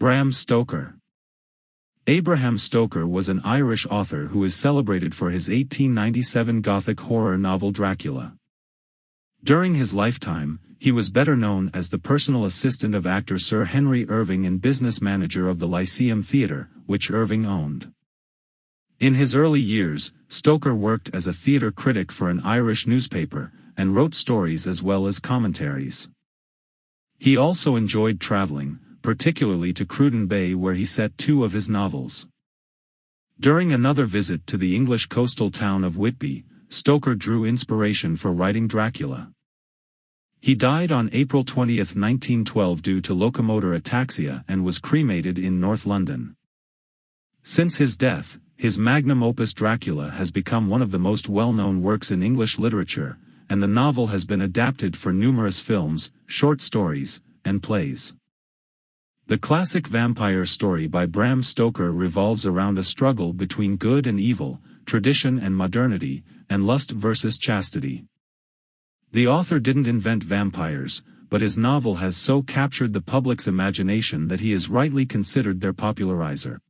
Bram Stoker. Abraham Stoker was an Irish author who is celebrated for his 1897 Gothic horror novel Dracula. During his lifetime, he was better known as the personal assistant of actor Sir Henry Irving and business manager of the Lyceum Theatre, which Irving owned. In his early years, Stoker worked as a theatre critic for an Irish newspaper, and wrote stories as well as commentaries. He also enjoyed traveling, particularly to Cruden Bay where he set two of his novels. During another visit to the English coastal town of Whitby, Stoker drew inspiration for writing Dracula. He died on April 20, 1912 due to locomotor ataxia and was cremated in North London. Since his death, his magnum opus Dracula has become one of the most well-known works in English literature, and the novel has been adapted for numerous films, short stories, and plays. The classic vampire story by Bram Stoker revolves around a struggle between good and evil, tradition and modernity, and lust versus chastity. The author didn't invent vampires, but his novel has so captured the public's imagination that he is rightly considered their popularizer.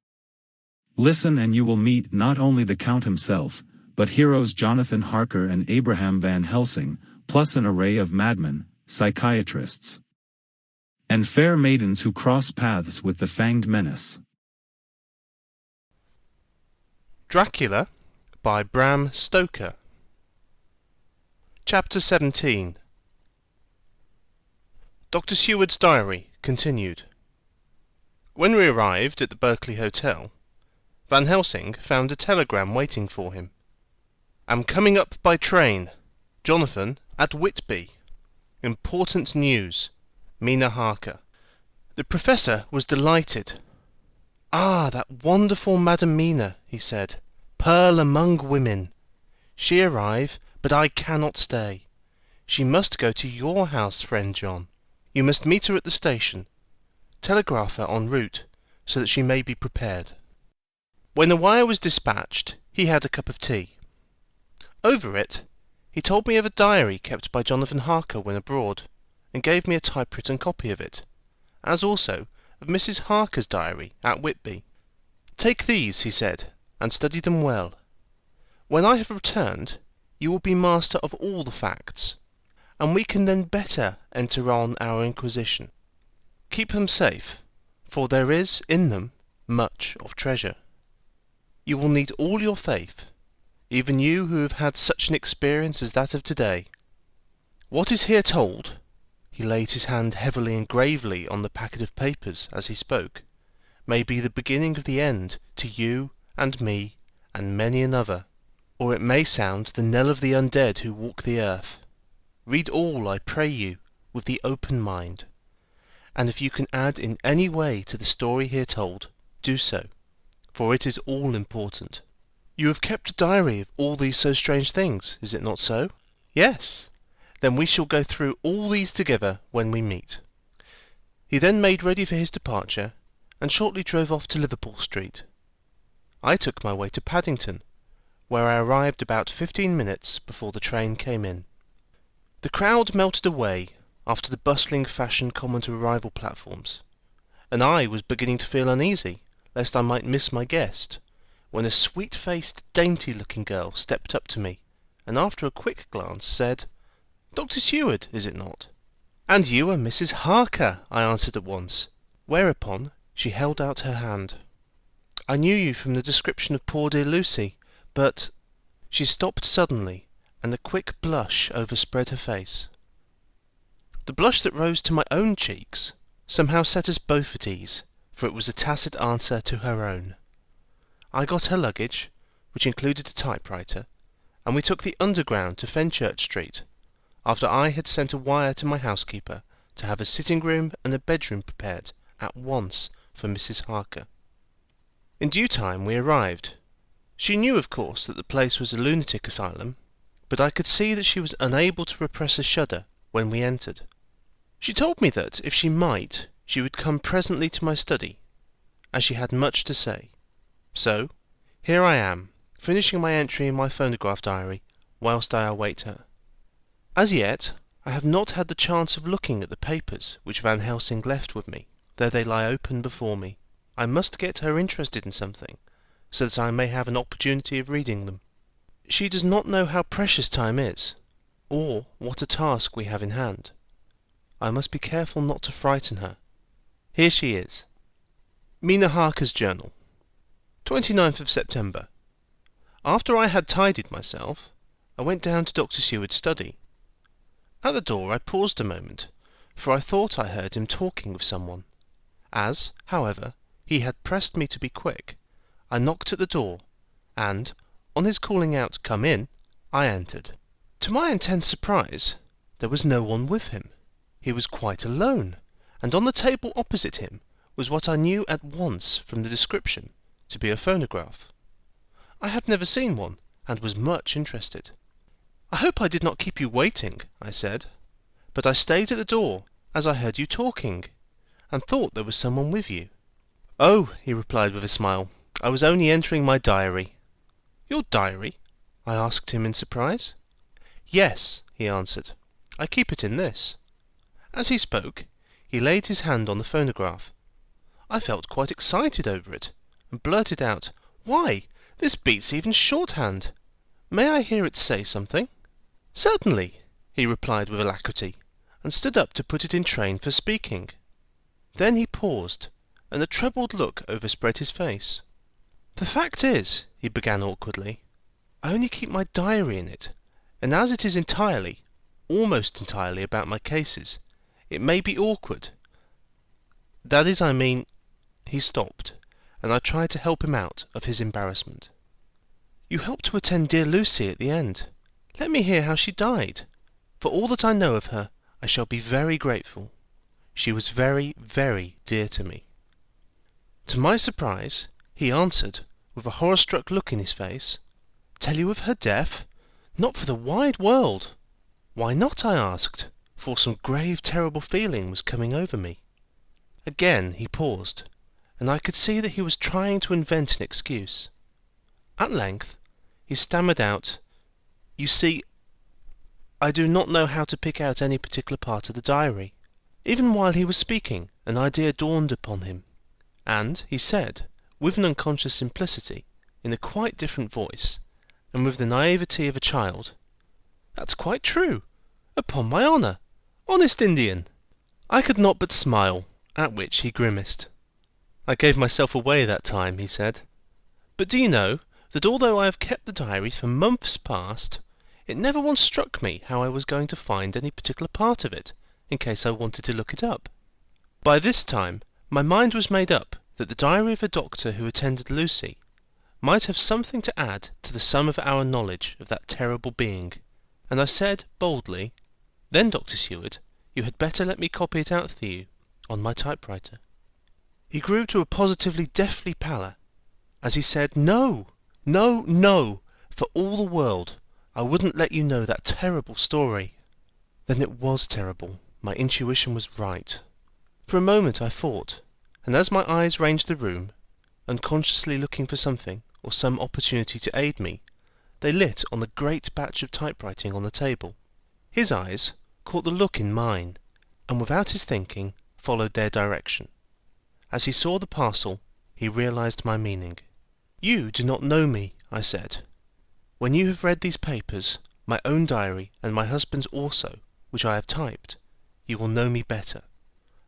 Listen and you will meet not only the Count himself, but heroes Jonathan Harker and Abraham Van Helsing, plus an array of madmen, psychiatrists, and fair maidens who cross paths with the fanged menace. Dracula by Bram Stoker. Chapter 17. Dr. Seward's diary continued. When we arrived at the Berkeley Hotel, Van Helsing found a telegram waiting for him. Am coming up by train. Jonathan at Whitby. Important news. Mina Harker. The Professor was delighted. Ah, that wonderful Madam Mina, he said. Pearl among women. She arrive, but I cannot stay. She must go to your house, friend John. You must meet her at the station. Telegraph her en route, so that she may be prepared. When the wire was dispatched, he had a cup of tea. Over it, he told me of a diary kept by Jonathan Harker when abroad, and gave me a typewritten copy of it, as also of Mrs. Harker's diary at Whitby. Take these, he said, and study them well. When I have returned, you will be master of all the facts, and we can then better enter on our inquisition. Keep them safe, for there is in them much of treasure. You will need all your faith, even you who have had such an experience as that of today. What is here told, he laid his hand heavily and gravely on the packet of papers as he spoke, may be the beginning of the end to you and me and many another, or it may sound the knell of the undead who walk the earth. Read all, I pray you, with the open mind, and if you can add in any way to the story here told, do so, for it is all important. You have kept a diary of all these so strange things, is it not so? Yes. Then we shall go through all these together when we meet. He then made ready for his departure, and shortly drove off to Liverpool Street. I took my way to Paddington, where I arrived about 15 minutes before the train came in. The crowd melted away after the bustling fashion common to arrival platforms, and I was beginning to feel uneasy lest I might miss my guest, when a sweet-faced, dainty-looking girl stepped up to me, and after a quick glance said, Dr. Seward, is it not? And you are Mrs. Harker, I answered at once, whereupon she held out her hand. I knew you from the description of poor dear Lucy, but... She stopped suddenly, and a quick blush overspread her face. The blush that rose to my own cheeks somehow set us both at ease, for it was a tacit answer to her own. I got her luggage, which included a typewriter, and we took the Underground to Fenchurch Street, after I had sent a wire to my housekeeper to have a sitting-room and a bedroom prepared at once for Mrs. Harker. In due time we arrived. She knew, of course, that the place was a lunatic asylum, but I could see that she was unable to repress a shudder when we entered. She told me that, if she might, she would come presently to my study, as she had much to say. So, here I am, finishing my entry in my phonograph diary, whilst I await her. As yet, I have not had the chance of looking at the papers which Van Helsing left with me. There they lie open before me. I must get her interested in something, so that I may have an opportunity of reading them. She does not know how precious time is, or what a task we have in hand. I must be careful not to frighten her. Here she is. Mina Harker's Journal. 29th of September. After I had tidied myself, I went down to Dr. Seward's study. At the door I paused a moment, for I thought I heard him talking with someone. As, however, he had pressed me to be quick, I knocked at the door, and, on his calling out, "Come in," I entered. To my intense surprise, there was no one with him. He was quite alone, and on the table opposite him was what I knew at once from the description to be a phonograph. I had never seen one, and was much interested. "I hope I did not keep you waiting," I said, "but I stayed at the door, as I heard you talking, and thought there was someone with you." "Oh," he replied with a smile, "I was only entering my diary." "Your diary?" I asked him in surprise. "Yes," he answered, "I keep it in this." As he spoke, he laid his hand on the phonograph. I felt quite excited over it, and blurted out, "Why, this beats even shorthand. May I hear it say something?" "Certainly," he replied with alacrity, and stood up to put it in train for speaking. Then he paused, and a troubled look overspread his face. "The fact is," he began awkwardly, "I only keep my diary in it, and as it is entirely, almost entirely about my cases, it may be awkward. That is, I mean—" He stopped, and I tried to help him out of his embarrassment. "You helped to attend dear Lucy at the end. Let me hear how she died. For all that I know of her, I shall be very grateful. She was very, very dear to me." To my surprise, he answered, with a horror-struck look in his face, "Tell you of her death? Not for the wide world." "Why not?" I asked, for some grave, terrible feeling was coming over me. Again he paused, and I could see that he was trying to invent an excuse. At length he stammered out, "You see, I do not know how to pick out any particular part of the diary." Even while he was speaking, an idea dawned upon him, and he said, with an unconscious simplicity, in a quite different voice, and with the naivety of a child, "That's quite true. Upon my honour. Honest Indian." I could not but smile, at which he grimaced. "I gave myself away that time," he said. "But do you know that although I have kept the diary for months past, it never once struck me how I was going to find any particular part of it, in case I wanted to look it up. By this time my mind was made up that the diary of a doctor who attended Lucy might have something to add to the sum of our knowledge of that terrible being, and I said boldly, "Then, Dr. Seward, you had better let me copy it out for you, on my typewriter." He grew to a positively deathly pallor, as he said, "No, no, no, for all the world, I wouldn't let you know that terrible story." Then it was terrible. My intuition was right. For a moment I thought, and as my eyes ranged the room, unconsciously looking for something or some opportunity to aid me, they lit on the great batch of typewriting on the table. His eyes caught the look in mine, and without his thinking, followed their direction. As he saw the parcel, he realized my meaning. "You do not know me," I said. "When you have read these papers, my own diary and my husband's also, which I have typed, you will know me better.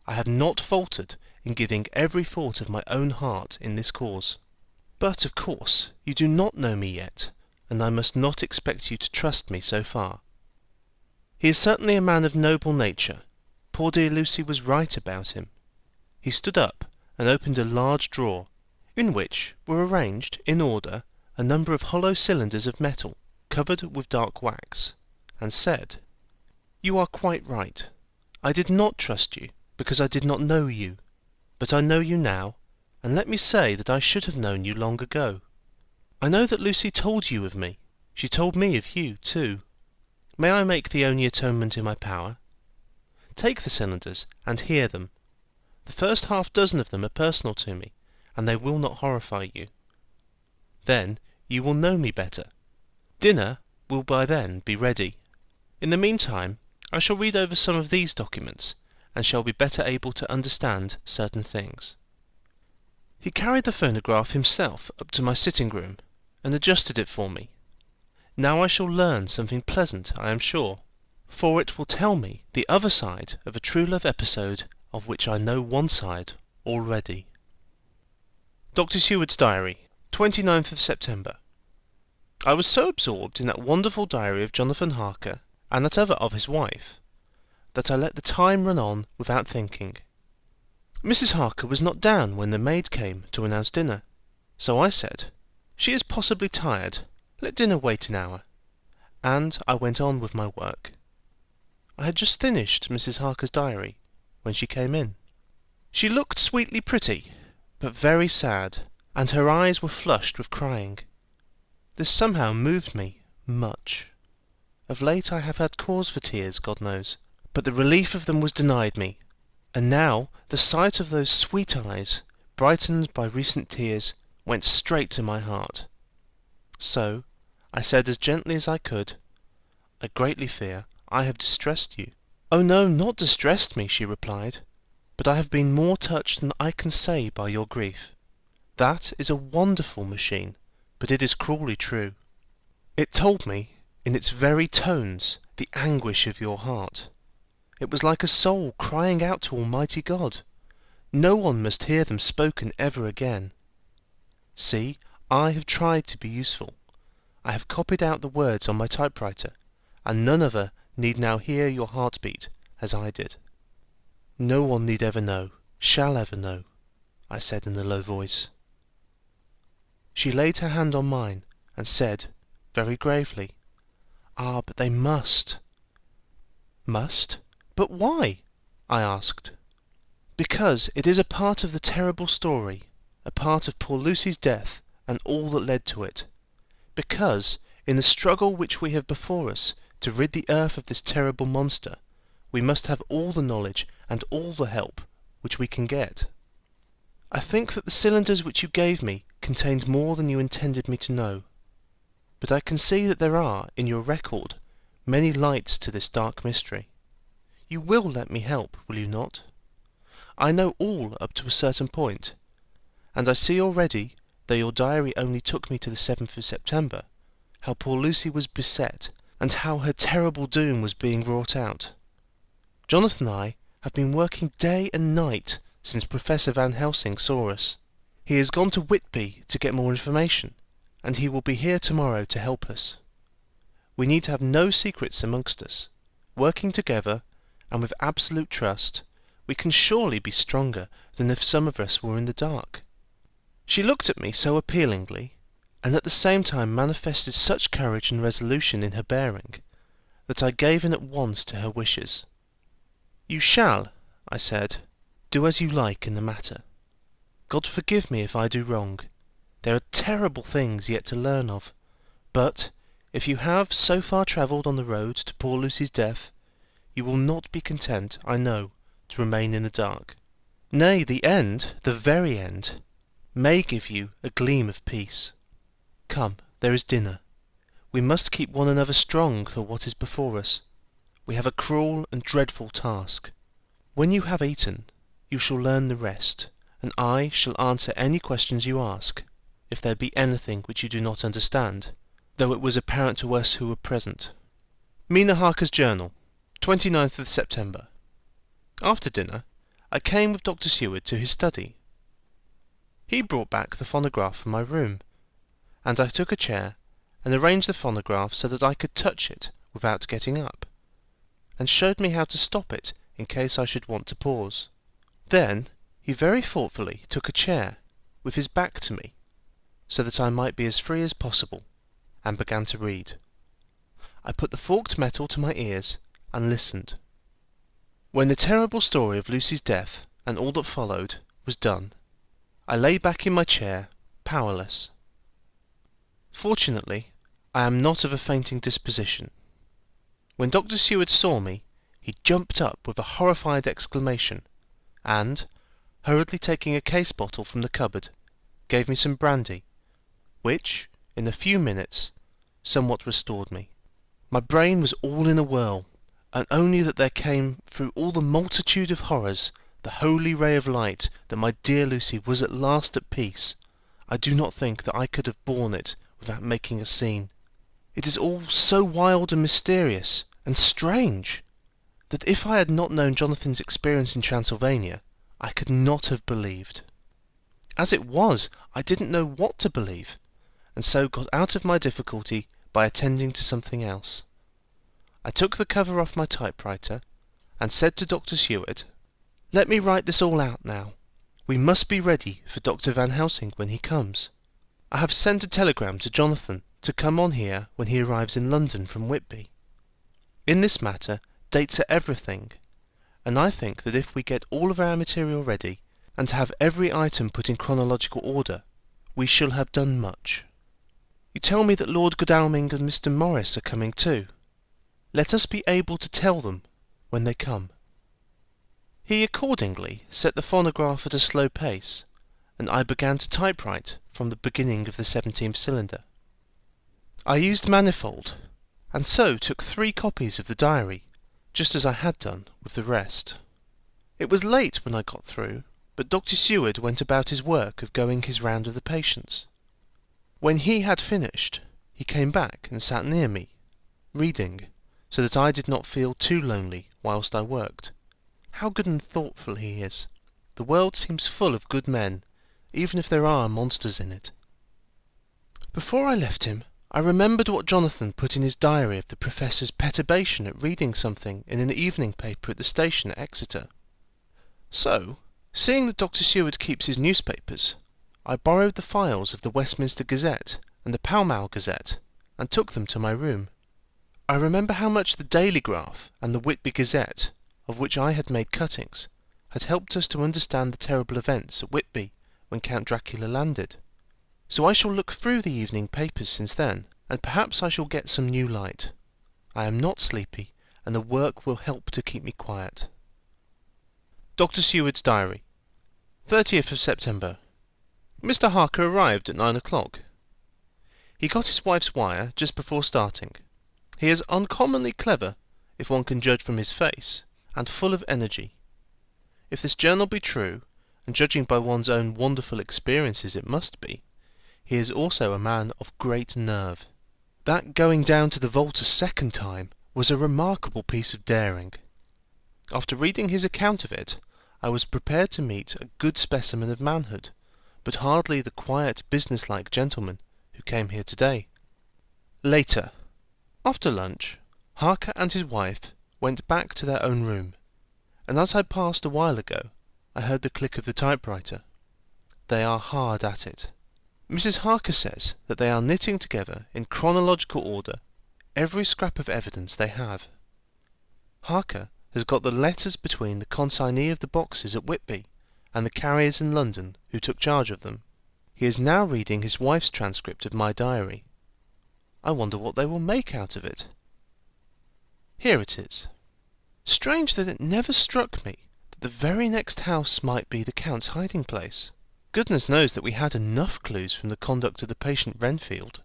I have not faltered in giving every thought of my own heart in this cause. But, of course, you do not know me yet, and I must not expect you to trust me so far. He is certainly a man of noble nature. Poor dear Lucy was right about him." He stood up and opened a large drawer, in which were arranged, in order, a number of hollow cylinders of metal, covered with dark wax, and said, "You are quite right. I did not trust you, because I did not know you. But I know you now, and let me say that I should have known you long ago. I know that Lucy told you of me. She told me of you, too. May I make the only atonement in my power? Take the cylinders, and hear them. The first half-dozen of them are personal to me, and they will not horrify you. Then you will know me better. Dinner will by then be ready. In the meantime, I shall read over some of these documents, and shall be better able to understand certain things. He carried the phonograph himself up to my sitting room and adjusted it for me. Now I shall learn something pleasant, I am sure, for it will tell me the other side of a true love episode of which I know one side already. Dr. Seward's Diary, 29th of September. I was so absorbed in that wonderful diary of Jonathan Harker and that other of his wife, that I let the time run on without thinking. Mrs. Harker was not down when the maid came to announce dinner, so I said, "She is possibly tired. Let dinner wait an hour," and I went on with my work. I had just finished Mrs. Harker's diary when she came in. She looked sweetly pretty, but very sad, and her eyes were flushed with crying. This somehow moved me much. Of late I have had cause for tears, God knows, but the relief of them was denied me, and now the sight of those sweet eyes, brightened by recent tears, went straight to my heart. So I said as gently as I could, "I greatly fear I have distressed you." "Oh no, not distressed me," she replied, "but I have been more touched than I can say by your grief. That is a wonderful machine, but it is cruelly true. It told me, in its very tones, the anguish of your heart. It was like a soul crying out to Almighty God. No one must hear them spoken ever again. See, I have tried to be useful. I have copied out the words on my typewriter, and none other need now hear your heartbeat as I did." "No one need ever know, shall ever know," I said in a low voice. She laid her hand on mine and said, very gravely, "Ah, but they must." "Must? But why?" I asked. "Because it is a part of the terrible story, a part of poor Lucy's death and all that led to it. Because, in the struggle which we have before us to rid the earth of this terrible monster, we must have all the knowledge and all the help which we can get. I think that the cylinders which you gave me contained more than you intended me to know. But I can see that there are, in your record, many lights to this dark mystery. You will let me help, will you not? I know all up to a certain point, and I see already, though your diary only took me to the 7th of September, how poor Lucy was beset, and how her terrible doom was being wrought out. Jonathan and I have been working day and night since Professor Van Helsing saw us. He has gone to Whitby to get more information, and he will be here tomorrow to help us. We need have no secrets amongst us. Working together, and with absolute trust, we can surely be stronger than if some of us were in the dark." She looked at me so appealingly, and at the same time manifested such courage and resolution in her bearing, that I gave in at once to her wishes. "You shall," I said, "do as you like in the matter. God forgive me if I do wrong. There are terrible things yet to learn of, but if you have so far travelled on the road to poor Lucy's death, you will not be content, I know, to remain in the dark. Nay, the end, the very end, may give you a gleam of peace. Come, there is dinner. We must keep one another strong for what is before us. We have a cruel and dreadful task. When you have eaten, you shall learn the rest, and I shall answer any questions you ask, if there be anything which you do not understand, though it was apparent to us who were present." Mina Harker's Journal, 29th of September. After dinner, I came with Dr. Seward to his study. He brought back the phonograph from my room, and I took a chair and arranged the phonograph so that I could touch it without getting up, and showed me how to stop it in case I should want to pause. Then he very thoughtfully took a chair, with his back to me, so that I might be as free as possible, and began to read. I put the forked metal to my ears and listened. When the terrible story of Lucy's death, and all that followed, was done, I lay back in my chair, powerless. Fortunately, I am not of a fainting disposition. When Dr. Seward saw me, he jumped up with a horrified exclamation, and, hurriedly taking a case bottle from the cupboard, gave me some brandy, which, in a few minutes, somewhat restored me. My brain was all in a whirl, and only that there came through all the multitude of horrors the holy ray of light that my dear Lucy was at last at peace, I do not think that I could have borne it without making a scene. It is all so wild and mysterious and strange that if I had not known Jonathan's experience in Transylvania, I could not have believed. As it was, I didn't know what to believe, and so got out of my difficulty by attending to something else. I took the cover off my typewriter, and said to Dr. Seward, "Let me write this all out now. We must be ready for Dr. Van Helsing when he comes. I have sent a telegram to Jonathan to come on here when he arrives in London from Whitby. In this matter, dates are everything, and I think that if we get all of our material ready, and have every item put in chronological order, we shall have done much. You tell me that Lord Godalming and Mr. Morris are coming too. Let us be able to tell them when they come." He accordingly set the phonograph at a slow pace, and I began to typewrite from the beginning of the 17th cylinder. I used manifold, and so took 3 copies of the diary, just as I had done with the rest. It was late when I got through, but Dr. Seward went about his work of going his round of the patients. When he had finished, he came back and sat near me, reading, so that I did not feel too lonely whilst I worked. How good and thoughtful he is! The world seems full of good men, even if there are monsters in it. Before I left him, I remembered what Jonathan put in his diary of the Professor's perturbation at reading something in an evening paper at the station at Exeter. So, seeing that Dr. Seward keeps his newspapers, I borrowed the files of the Westminster Gazette and the Pall Mall Gazette, and took them to my room. I remember how much the Daily Graph and the Whitby Gazette, of which I had made cuttings, had helped us to understand the terrible events at Whitby when Count Dracula landed. So I shall look through the evening papers since then, and perhaps I shall get some new light. I am not sleepy, and the work will help to keep me quiet. Dr. Seward's Diary, 30th of September. Mr. Harker arrived at 9 o'clock. He got his wife's wire just before starting. He is uncommonly clever, if one can judge from his face, and full of energy. If this journal be true, and judging by one's own wonderful experiences it must be, he is also a man of great nerve. That going down to the vault a second time was a remarkable piece of daring. After reading his account of it, I was prepared to meet a good specimen of manhood, but hardly the quiet, business-like gentleman who came here today. Later. After lunch, Harker and his wife went back to their own room, and as I passed a while ago, I heard the click of the typewriter. They are hard at it. Mrs. Harker says that they are knitting together in chronological order every scrap of evidence they have. Harker has got the letters between the consignee of the boxes at Whitby and the carriers in London who took charge of them. He is now reading his wife's transcript of my diary. I wonder what they will make out of it. Here it is. Strange that it never struck me that the very next house might be the Count's hiding place. Goodness knows that we had enough clues from the conduct of the patient Renfield.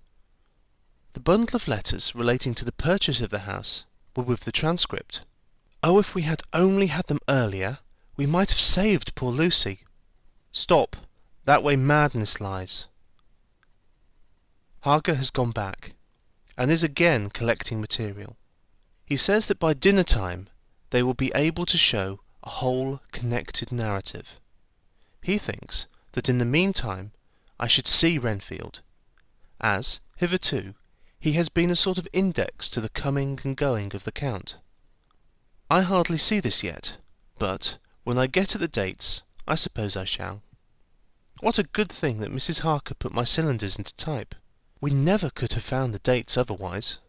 The bundle of letters relating to the purchase of the house were with the transcript. Oh, if we had only had them earlier, we might have saved poor Lucy. Stop, that way madness lies. Harker has gone back, and is again collecting material. He says that by dinner time they will be able to show a whole connected narrative. He thinks that in the meantime I should see Renfield, as, hitherto, he has been a sort of index to the coming and going of the Count. I hardly see this yet, but when I get at the dates, I suppose I shall. What a good thing that Mrs. Harker put my cylinders into type. We never could have found the dates otherwise.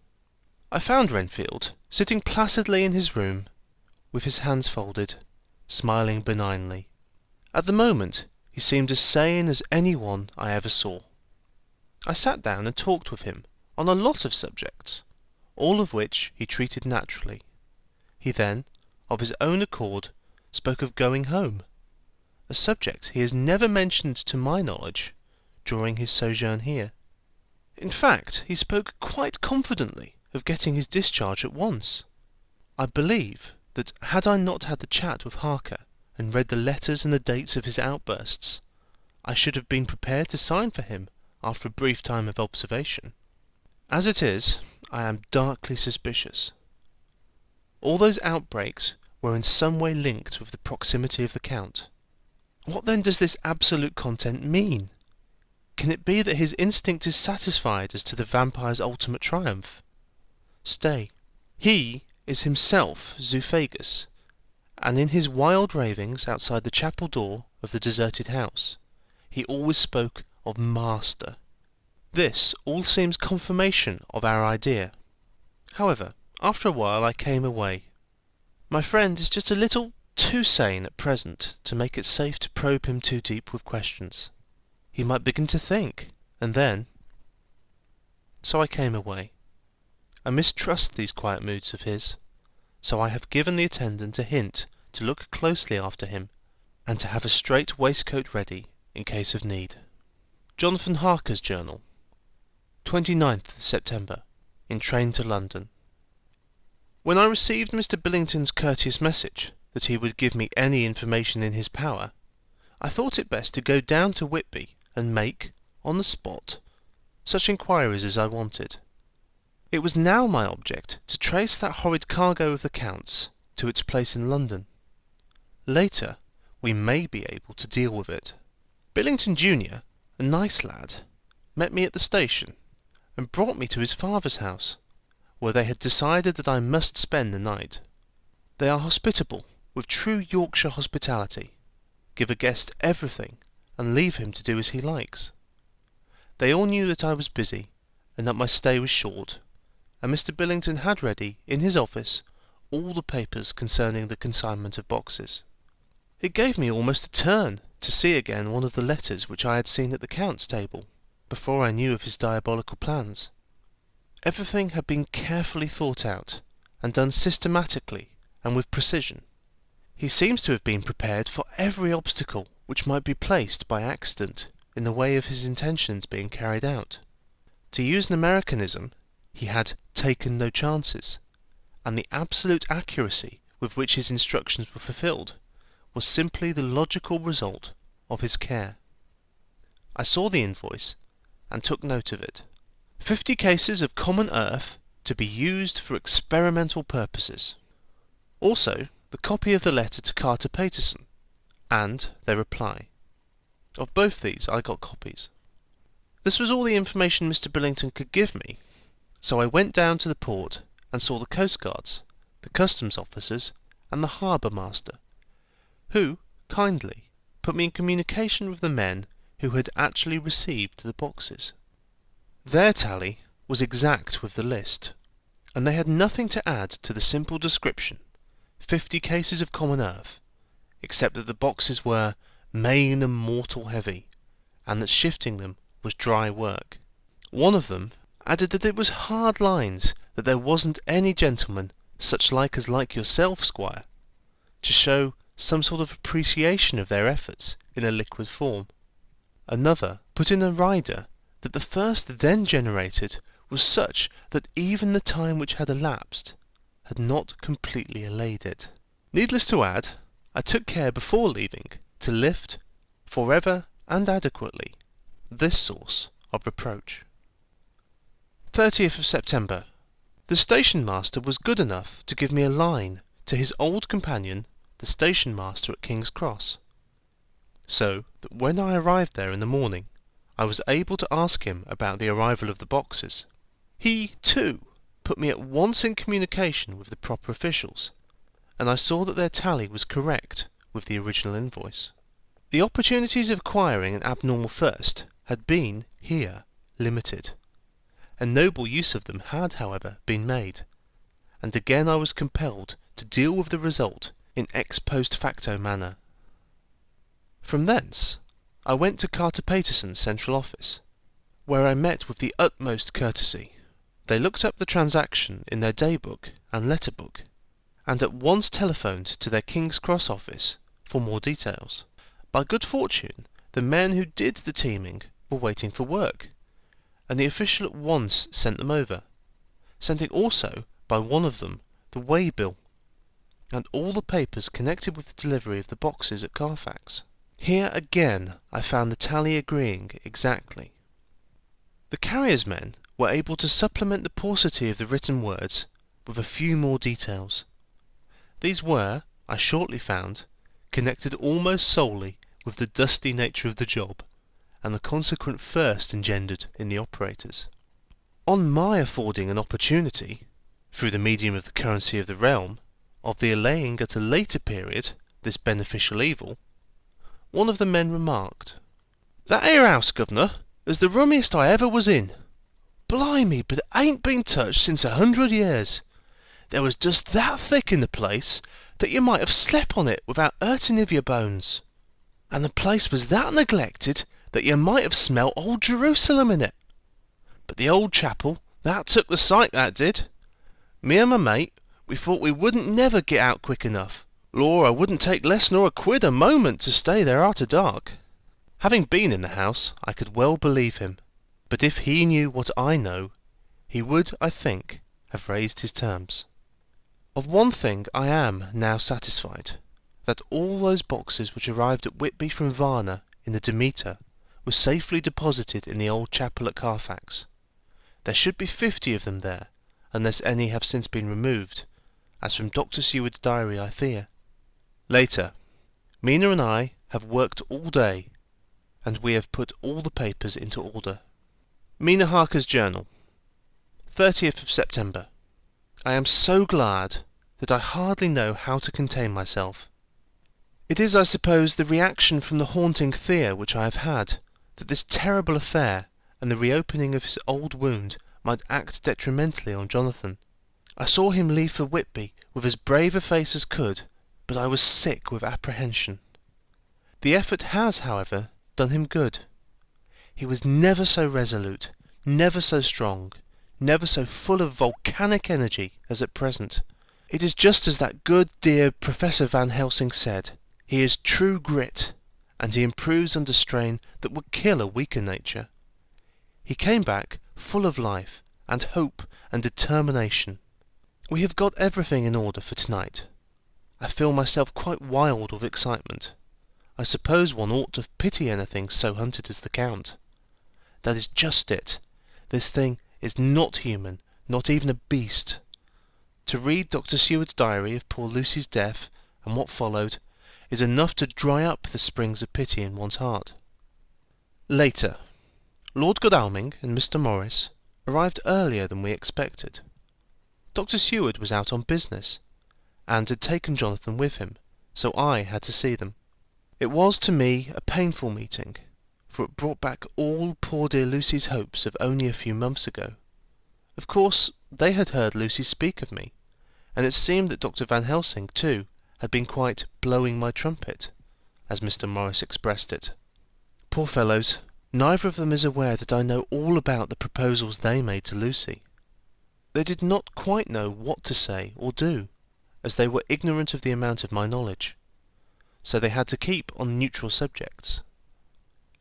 I found Renfield sitting placidly in his room, with his hands folded, smiling benignly. At the moment he seemed as sane as any one I ever saw. I sat down and talked with him on a lot of subjects, all of which he treated naturally. He then, of his own accord, spoke of going home, a subject he has never mentioned to my knowledge during his sojourn here. In fact, he spoke quite confidently of getting his discharge at once. I believe that had I not had the chat with Harker and read the letters and the dates of his outbursts, I should have been prepared to sign for him after a brief time of observation. As it is, I am darkly suspicious. All those outbreaks were in some way linked with the proximity of the Count. What then does this absolute content mean? Can it be that his instinct is satisfied as to the vampire's ultimate triumph? Stay. He is himself Zoophagous, and in his wild ravings outside the chapel door of the deserted house, he always spoke of Master. This all seems confirmation of our idea. However, after a while I came away. My friend is just a little too sane at present to make it safe to probe him too deep with questions. He might begin to think, and then... So I came away. I mistrust these quiet moods of his, so I have given the attendant a hint to look closely after him, and to have a straight waistcoat ready in case of need. Jonathan Harker's Journal, 29th September, in train to London. When I received Mr. Billington's courteous message that he would give me any information in his power, I thought it best to go down to Whitby and make, on the spot, such inquiries as I wanted. It was now my object to trace that horrid cargo of the Count's to its place in London. Later, we may be able to deal with it. Billington Junior, a nice lad, met me at the station and brought me to his father's house, where they had decided that I must spend the night. They are hospitable, with true Yorkshire hospitality, give a guest everything, and leave him to do as he likes. They all knew that I was busy, and that my stay was short, and Mr. Billington had ready, in his office, all the papers concerning the consignment of boxes. It gave me almost a turn to see again one of the letters which I had seen at the Count's table, before I knew of his diabolical plans. Everything had been carefully thought out, and done systematically and with precision. He seems to have been prepared for every obstacle which might be placed by accident in the way of his intentions being carried out. To use an Americanism, he had taken no chances, and the absolute accuracy with which his instructions were fulfilled was simply the logical result of his care. I saw the invoice and took note of it. 50 cases of common earth to be used for experimental purposes. Also, the copy of the letter to Carter Paterson, and their reply. Of both these I got copies. This was all the information Mr. Billington could give me, so I went down to the port and saw the coastguards, the customs officers, and the harbour master, who, kindly, put me in communication with the men who had actually received the boxes. Their tally was exact with the list, and they had nothing to add to the simple description, 50 cases of common earth, except that the boxes were main and mortal heavy, and that shifting them was dry work. One of them added that it was hard lines that there wasn't any gentleman such like as like yourself, squire, to show some sort of appreciation of their efforts in a liquid form. Another put in a rider that the first then generated was such that even the time which had elapsed had not completely allayed it. Needless to add, I took care before leaving to lift, forever and adequately, this source of reproach. 30th of September. The station master was good enough to give me a line to his old companion, the station master at King's Cross, so that when I arrived there in the morning, I was able to ask him about the arrival of the boxes. He, too, put me at once in communication with the proper officials, and I saw that their tally was correct with the original invoice. The opportunities of acquiring an abnormal first had been, here, limited. A noble use of them had, however, been made, and again I was compelled to deal with the result in ex post facto manner. From thence I went to Carter Paterson's central office, where I met with the utmost courtesy. They looked up the transaction in their day-book and letter-book, and at once telephoned to their King's Cross office for more details. By good fortune, the men who did the teaming were waiting for work, and the official at once sent them over, sending also by one of them the way-bill and all the papers connected with the delivery of the boxes at Carfax. Here again I found the tally agreeing exactly. The carrier's men were able to supplement the paucity of the written words with a few more details. These were, I shortly found, connected almost solely with the dusty nature of the job and the consequent thirst engendered in the operators. On my affording an opportunity, through the medium of the currency of the realm, of the allaying at a later period this beneficial evil, one of the men remarked, "That 'ere house, governor, is the rummiest I ever was in. Blimey, but it ain't been touched since 100 years. There was just that thick in the place that you might have slept on it without hurting of your bones. And the place was that neglected that you might have smelt old Jerusalem in it. But the old chapel, that took the sight, that did. Me and my mate, we thought we wouldn't never get out quick enough. Lor, I wouldn't take less nor a quid a moment to stay there after dark." Having been in the house, I could well believe him, but if he knew what I know, he would, I think, have raised his terms. Of one thing I am now satisfied, that all those boxes which arrived at Whitby from Varna in the Demeter were safely deposited in the old chapel at Carfax. There should be 50 of them there, unless any have since been removed, as from Dr. Seward's diary I fear. Later, Mina and I have worked all day, and we have put all the papers into order. Mina Harker's Journal, 30th of September. I am so glad that I hardly know how to contain myself. It is, I suppose, the reaction from the haunting fear which I have had, that this terrible affair and the reopening of his old wound might act detrimentally on Jonathan. I saw him leave for Whitby with as brave a face as could, but I was sick with apprehension. The effort has, however, done him good. He was never so resolute, never so strong, never so full of volcanic energy as at present. It is just as that good dear Professor Van Helsing said, he is true grit, and he improves under strain that would kill a weaker nature. He came back full of life, and hope, and determination. We have got everything in order for tonight. I feel myself quite wild with excitement. I suppose one ought to pity anything so hunted as the Count. That is just it. This thing is not human, not even a beast. To read Dr. Seward's diary of poor Lucy's death, and what followed, is enough to dry up the springs of pity in one's heart. Later, Lord Godalming and Mr. Morris arrived earlier than we expected. Dr. Seward was out on business, and had taken Jonathan with him, so I had to see them. It was to me a painful meeting, for it brought back all poor dear Lucy's hopes of only a few months ago. Of course, they had heard Lucy speak of me, and it seemed that Dr. Van Helsing, too, had been quite blowing my trumpet, as Mr. Morris expressed it. Poor fellows, neither of them is aware that I know all about the proposals they made to Lucy. They did not quite know what to say or do, as they were ignorant of the amount of my knowledge, so they had to keep on neutral subjects.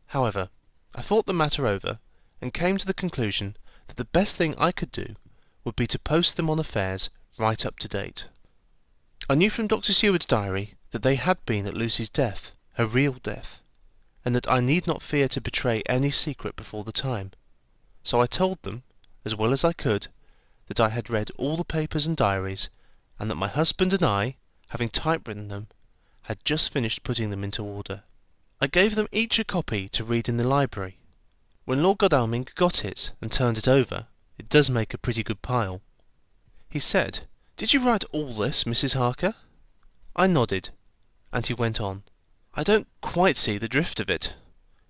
However, I thought the matter over, and came to the conclusion that the best thing I could do would be to post them on affairs right up to date. I knew from Dr. Seward's diary that they had been at Lucy's death, her real death, and that I need not fear to betray any secret before the time. So I told them, as well as I could, that I had read all the papers and diaries, and that my husband and I, having typewritten them, had just finished putting them into order. I gave them each a copy to read in the library. When Lord Godalming got it and turned it over, it does make a pretty good pile. He said, "Did you write all this, Mrs. Harker?" I nodded, and he went on, "I don't quite see the drift of it,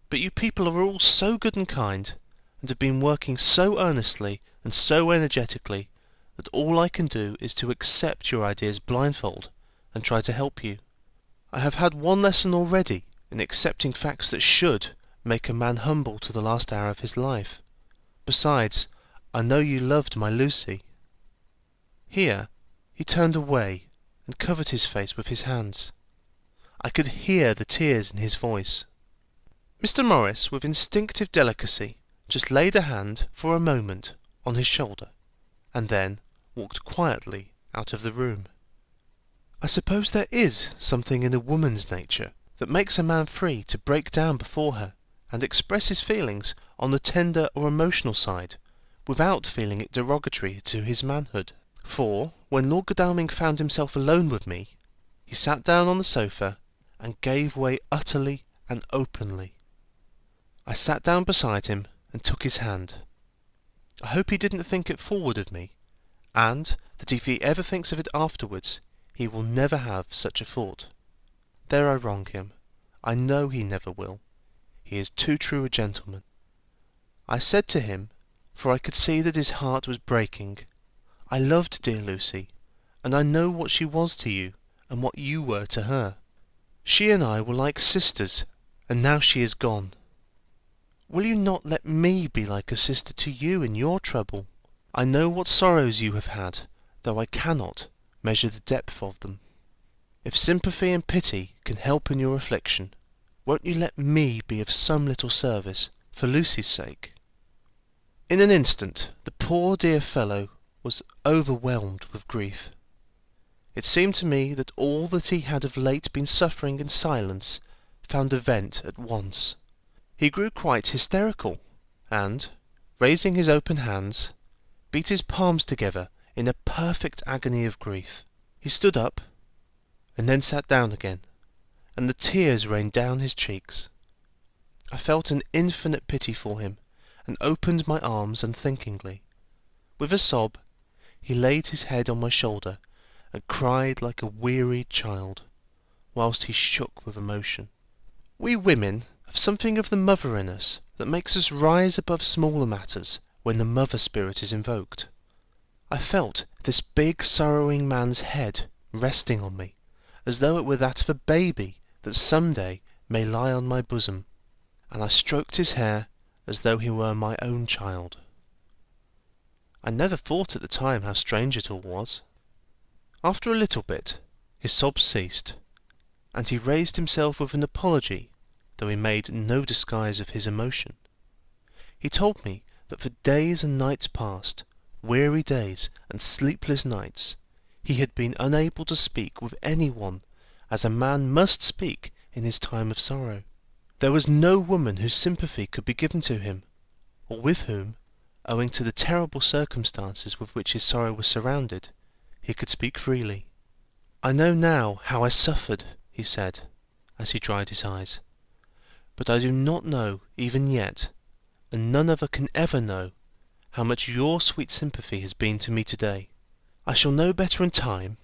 but you people are all so good and kind, and have been working so earnestly and so energetically, that all I can do is to accept your ideas blindfold and try to help you. I have had one lesson already in accepting facts that should make a man humble to the last hour of his life. Besides, I know you loved my Lucy." Here he turned away and covered his face with his hands. I could hear the tears in his voice. Mr. Morris, with instinctive delicacy, just laid a hand for a moment on his shoulder, and then walked quietly out of the room. I suppose there is something in a woman's nature that makes a man free to break down before her and express his feelings on the tender or emotional side, without feeling it derogatory to his manhood. For, when Lord Godalming found himself alone with me, he sat down on the sofa and gave way utterly and openly. I sat down beside him and took his hand. I hope he didn't think it forward of me, and that if he ever thinks of it afterwards, he will never have such a thought. There I wrong him. I know he never will. He is too true a gentleman. I said to him, for I could see that his heart was breaking, I loved dear Lucy, and I know what she was to you, and what you were to her. She and I were like sisters, and now she is gone. Will you not let me be like a sister to you in your trouble? I know what sorrows you have had, though I cannot measure the depth of them. If sympathy and pity can help in your affliction, won't you let me be of some little service for Lucy's sake? In an instant the poor dear fellow was overwhelmed with grief. It seemed to me that all that he had of late been suffering in silence found a vent at once. He grew quite hysterical, and, raising his open hands, beat his palms together in a perfect agony of grief. He stood up, and then sat down again, and the tears rained down his cheeks. I felt an infinite pity for him, and opened my arms unthinkingly. With a sob, he laid his head on my shoulder, and cried like a wearied child, whilst he shook with emotion. We women have something of the mother in us that makes us rise above smaller matters when the mother spirit is invoked. I felt this big sorrowing man's head resting on me, as though it were that of a baby that some day may lie on my bosom, and I stroked his hair as though he were my own child. I never thought at the time how strange it all was. After a little bit, his sobs ceased, and he raised himself with an apology, though he made no disguise of his emotion. He told me that for days and nights past, weary days and sleepless nights, he had been unable to speak with any one as a man must speak in his time of sorrow. There was no woman whose sympathy could be given to him, or with whom, owing to the terrible circumstances with which his sorrow was surrounded, he could speak freely. I know now how I suffered, he said, as he dried his eyes, but I do not know even yet, and none other can ever know, how much your sweet sympathy has been to me today. I shall know better in time,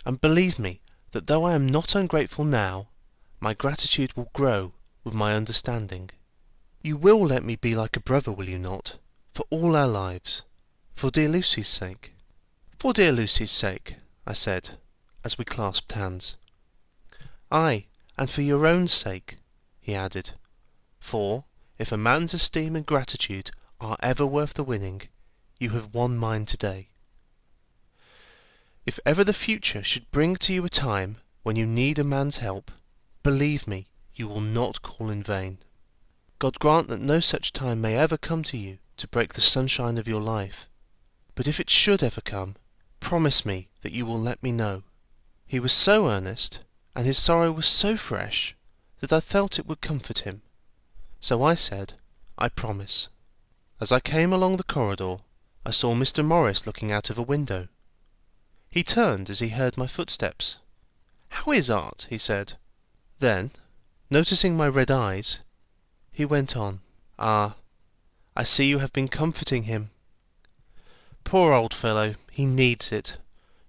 and believe me that though I am not ungrateful now, my gratitude will grow with my understanding. You will let me be like a brother, will you not, for all our lives, for dear Lucy's sake? For dear Lucy's sake, I said, as we clasped hands. Ay, and for your own sake, he added, for, if a man's esteem and gratitude are ever worth the winning, you have won mine today. If ever the future should bring to you a time when you need a man's help, believe me, you will not call in vain. God grant that no such time may ever come to you to break the sunshine of your life, but if it should ever come, promise me that you will let me know. He was so earnest, and his sorrow was so fresh, that I felt it would comfort him. So I said, I promise. As I came along the corridor, I saw Mr. Morris looking out of a window. He turned as he heard my footsteps. "How is Art?" he said. Then, noticing my red eyes, he went on, "Ah, I see you have been comforting him. Poor old fellow, he needs it.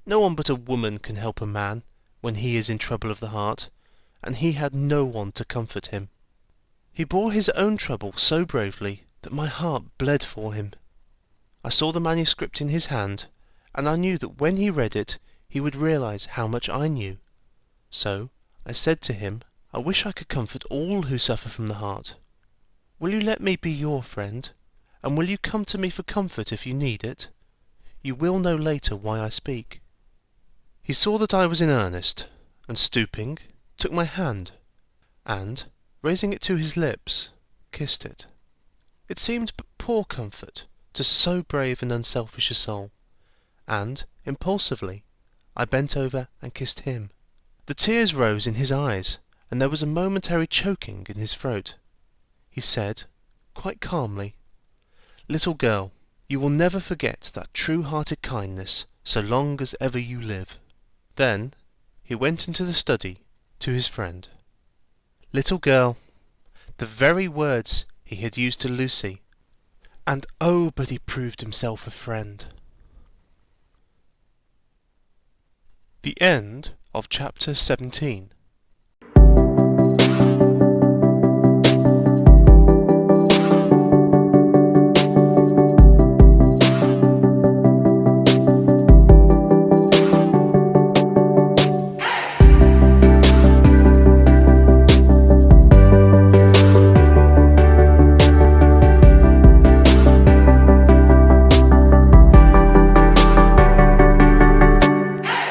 No one but a woman can help a man when he is in trouble of the heart, and he had no one to comfort him. He bore his own trouble so bravely that my heart bled for him. I saw the manuscript in his hand, and I knew that when he read it he would realize how much I knew. So I said to him, I wish I could comfort all who suffer from the heart. Will you let me be your friend, and will you come to me for comfort if you need it? You will know later why I speak." He saw that I was in earnest, and stooping, took my hand, and, raising it to his lips, kissed it. It seemed but poor comfort to so brave and unselfish a soul, and, impulsively, I bent over and kissed him. The tears rose in his eyes, and there was a momentary choking in his throat. He said, quite calmly, "Little girl, you will never forget that true-hearted kindness so long as ever you live." Then he went into the study to his friend. Little girl, the very words he had used to Lucy, and oh, but he proved himself a friend. The end of chapter 17.